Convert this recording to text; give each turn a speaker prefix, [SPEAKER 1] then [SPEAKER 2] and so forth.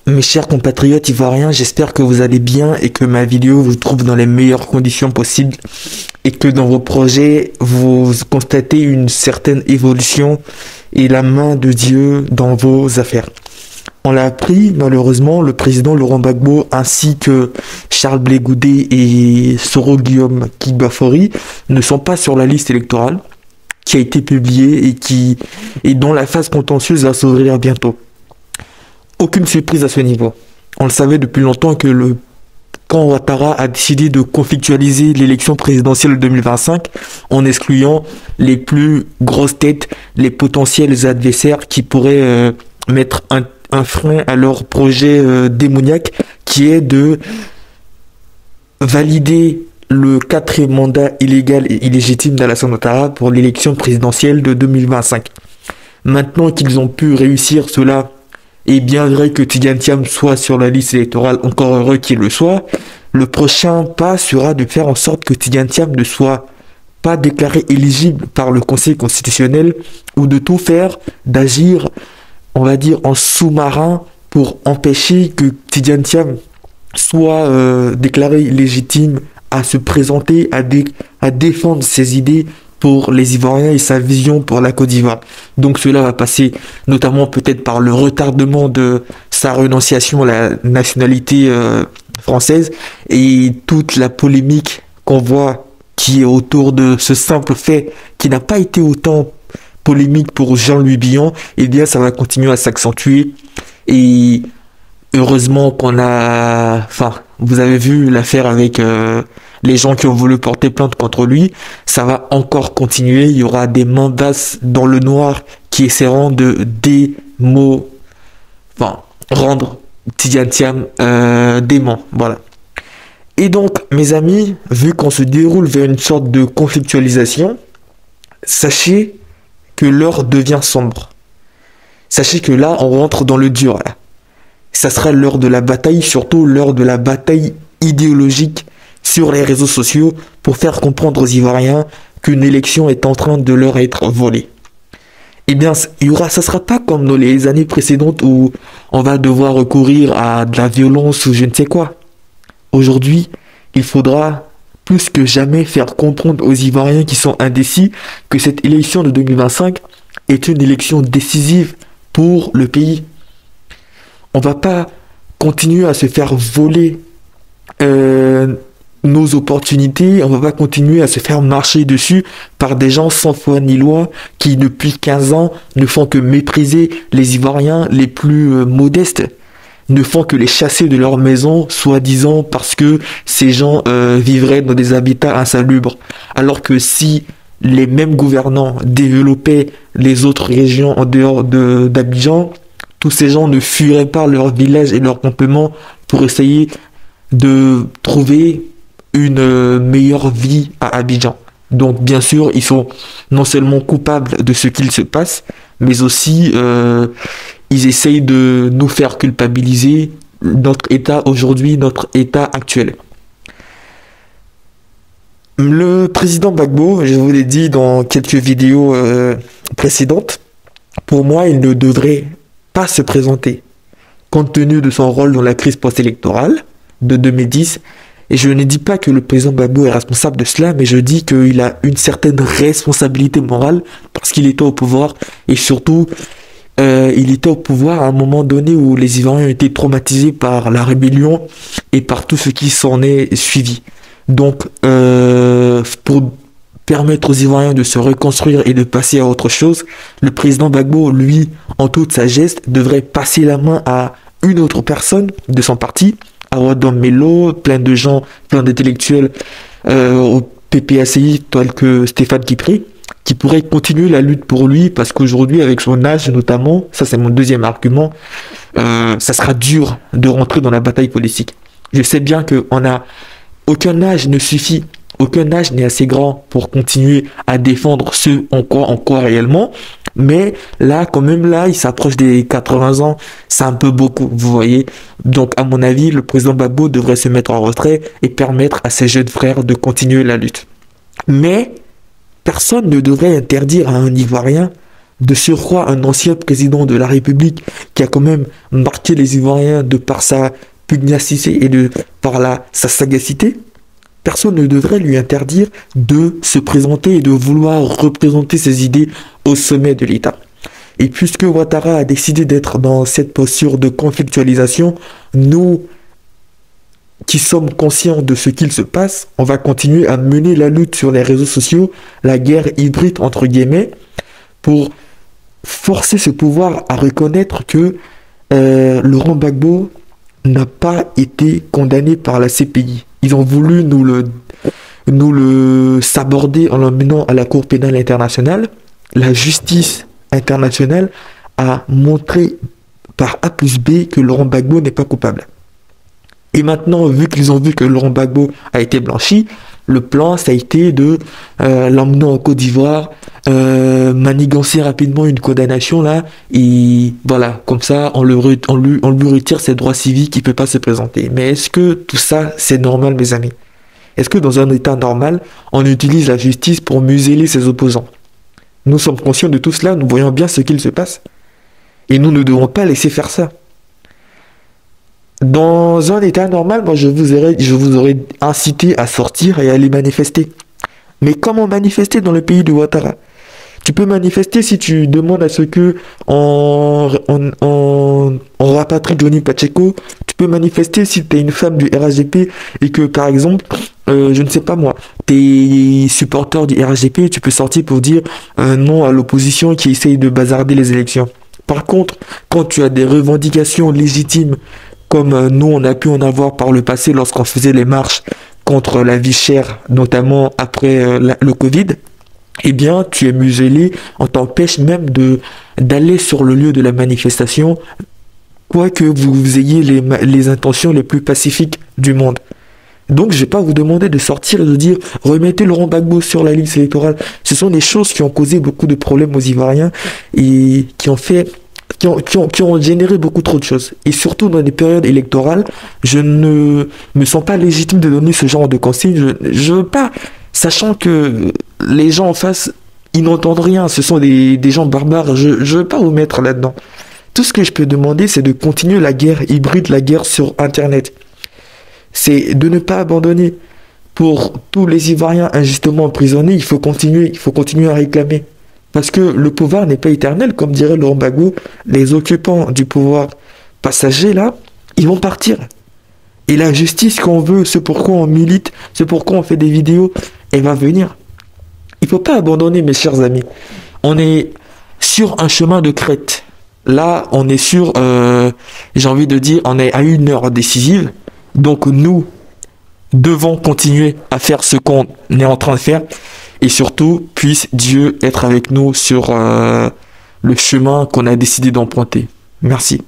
[SPEAKER 1] Mes chers compatriotes ivoiriens, j'espère que vous allez bien et que ma vidéo vous trouve dans les meilleures conditions possibles et que dans vos projets, vous constatez une certaine évolution et la main de Dieu dans vos affaires. On l'a appris, malheureusement, le président Laurent Gbagbo ainsi que Charles Blé Goudé et Soro Guillaume Kibafori ne sont pas sur la liste électorale qui a été publiée et dont la phase contentieuse va s'ouvrir bientôt. Aucune surprise à ce niveau. On le savait depuis longtemps que le camp Ouattara a décidé de conflictualiser l'élection présidentielle de 2025 en excluant les plus grosses têtes, les potentiels adversaires qui pourraient mettre un frein à leur projet démoniaque qui est de valider le quatrième mandat illégal et illégitime d'Alassane Ouattara pour l'élection présidentielle de 2025. Maintenant qu'ils ont pu réussir cela, et bien vrai que Tidjane Thiam soit sur la liste électorale, encore heureux qu'il le soit, le prochain pas sera de faire en sorte que Tidjane Thiam ne soit pas déclaré éligible par le Conseil constitutionnel ou de tout faire, d'agir, on va dire, en sous-marin pour empêcher que Tidjane Thiam soit déclaré légitime à se présenter, à défendre ses idées pour les Ivoiriens et sa vision pour la Côte d'Ivoire. Donc cela va passer notamment peut-être par le retardement de sa renonciation à la nationalité française et toute la polémique qu'on voit qui est autour de ce simple fait qui n'a pas été autant polémique pour Jean-Louis Billon, et bien ça va continuer à s'accentuer et heureusement qu'on a... Enfin, vous avez vu l'affaire avec les gens qui ont voulu porter plainte contre lui. Ça va encore continuer. Il y aura des mandats dans le noir qui essaieront de rendre Tidjane Thiam dément. Voilà. Et donc, mes amis, vu qu'on se déroule vers une sorte de conflictualisation, sachez que l'heure devient sombre. Sachez que là, on rentre dans le dur, là. Ça sera l'heure de la bataille, surtout l'heure de la bataille idéologique sur les réseaux sociaux pour faire comprendre aux Ivoiriens qu'une élection est en train de leur être volée. Eh bien, ça sera pas comme dans les années précédentes où on va devoir recourir à de la violence ou je ne sais quoi. Aujourd'hui, il faudra plus que jamais faire comprendre aux Ivoiriens qui sont indécis que cette élection de 2025 est une élection décisive pour le pays. On va pas continuer à se faire voler nos opportunités, on va pas continuer à se faire marcher dessus par des gens sans foi ni loi qui depuis 15 ans ne font que mépriser les Ivoiriens les plus modestes, ne font que les chasser de leur maison, soi-disant parce que ces gens vivraient dans des habitats insalubres. Alors que si les mêmes gouvernants développaient les autres régions en dehors d'Abidjan, tous ces gens ne fuiraient pas leur village et leur campement pour essayer de trouver une meilleure vie à Abidjan. Donc bien sûr, ils sont non seulement coupables de ce qu'il se passe, mais aussi ils essayent de nous faire culpabiliser notre état aujourd'hui, notre état actuel. Le président Gbagbo, je vous l'ai dit dans quelques vidéos précédentes, pour moi, il ne devrait pas se présenter, compte tenu de son rôle dans la crise post-électorale de 2010. Et je ne dis pas que le président Gbagbo est responsable de cela, mais je dis qu'il a une certaine responsabilité morale parce qu'il était au pouvoir et surtout, il était au pouvoir à un moment donné où les Ivoiriens étaient traumatisés par la rébellion et par tout ce qui s'en est suivi. Donc, pour permettre aux Ivoiriens de se reconstruire et de passer à autre chose, le président Gbagbo, lui, en toute sagesse, devrait passer la main à une autre personne de son parti, à Rodon Mello, plein de gens, plein d'intellectuels au PPACI, tels que Stéphane Kipré, qui pourrait continuer la lutte pour lui, parce qu'aujourd'hui, avec son âge notamment, ça c'est mon deuxième argument, ça sera dur de rentrer dans la bataille politique. Je sais bien aucun âge ne suffit. Aucun âge n'est assez grand pour continuer à défendre ce en quoi on croit réellement. Mais là, quand même, là, il s'approche des 80 ans. C'est un peu beaucoup, vous voyez. Donc, à mon avis, le président Gbagbo devrait se mettre en retrait et permettre à ses jeunes frères de continuer la lutte. Mais personne ne devrait interdire à un Ivoirien De surcroît, un ancien président de la République qui a quand même marqué les Ivoiriens de par sa pugnacité et sa sagacité, personne ne devrait lui interdire de se présenter et de vouloir représenter ses idées au sommet de l'État. Et puisque Ouattara a décidé d'être dans cette posture de conflictualisation, nous qui sommes conscients de ce qu'il se passe, on va continuer à mener la lutte sur les réseaux sociaux, la guerre hybride entre guillemets, pour forcer ce pouvoir à reconnaître que Laurent Gbagbo n'a pas été condamné par la CPI. Ils ont voulu nous le saborder en l'emmenant à la Cour pénale internationale. La justice internationale a montré par A plus B que Laurent Gbagbo n'est pas coupable. Et maintenant, vu qu'ils ont vu que Laurent Gbagbo a été blanchi, le plan, ça a été de l'emmener en Côte d'Ivoire, manigancer rapidement une condamnation là, et voilà, comme ça, on lui retire ses droits civiques, il peut pas se présenter. Mais est-ce que tout ça, c'est normal, mes amis? Est-ce que dans un état normal, on utilise la justice pour museler ses opposants? Nous sommes conscients de tout cela, nous voyons bien ce qu'il se passe. Et nous ne devons pas laisser faire ça. Dans un état normal, moi je vous aurais incité à sortir et à aller manifester. Mais comment manifester dans le pays de Ouattara? Tu peux manifester si tu demandes à ce que on rapatrie Johnny Pacheco. Tu peux manifester si tu es une femme du RHDP et que par exemple, je ne sais pas moi, t'es supporter du RHDP, tu peux sortir pour dire non à l'opposition qui essaye de bazarder les élections. Par contre, quand tu as des revendications légitimes, comme nous on a pu en avoir par le passé lorsqu'on faisait les marches contre la vie chère, notamment après le Covid, eh bien tu es muselé, on t'empêche même d'aller sur le lieu de la manifestation, quoique vous ayez les intentions les plus pacifiques du monde. Donc je vais pas vous demander de sortir et de dire remettez Laurent Gbagbo sur la liste électorale. Ce sont des choses qui ont causé beaucoup de problèmes aux Ivoiriens et qui ont généré beaucoup trop de choses. Et surtout dans des périodes électorales, je ne me sens pas légitime de donner ce genre de consignes. Je veux pas, sachant que les gens en face, ils n'entendent rien, ce sont des gens barbares, je veux pas vous mettre là-dedans. Tout ce que je peux demander, c'est de continuer la guerre hybride, la guerre sur Internet. C'est de ne pas abandonner. Pour tous les Ivoiriens injustement emprisonnés, il faut continuer à réclamer. Parce que le pouvoir n'est pas éternel, comme dirait Laurent Gbagbo. Les occupants du pouvoir passager, là, ils vont partir. Et la justice qu'on veut, ce pourquoi on milite, ce pourquoi on fait des vidéos, elle va venir. Il ne faut pas abandonner, mes chers amis. On est sur un chemin de crête. Là, on est sur, j'ai envie de dire, on est à une heure décisive. Donc nous devons continuer à faire ce qu'on est en train de faire. Et surtout, puisse Dieu être avec nous sur le chemin qu'on a décidé d'emprunter. Merci.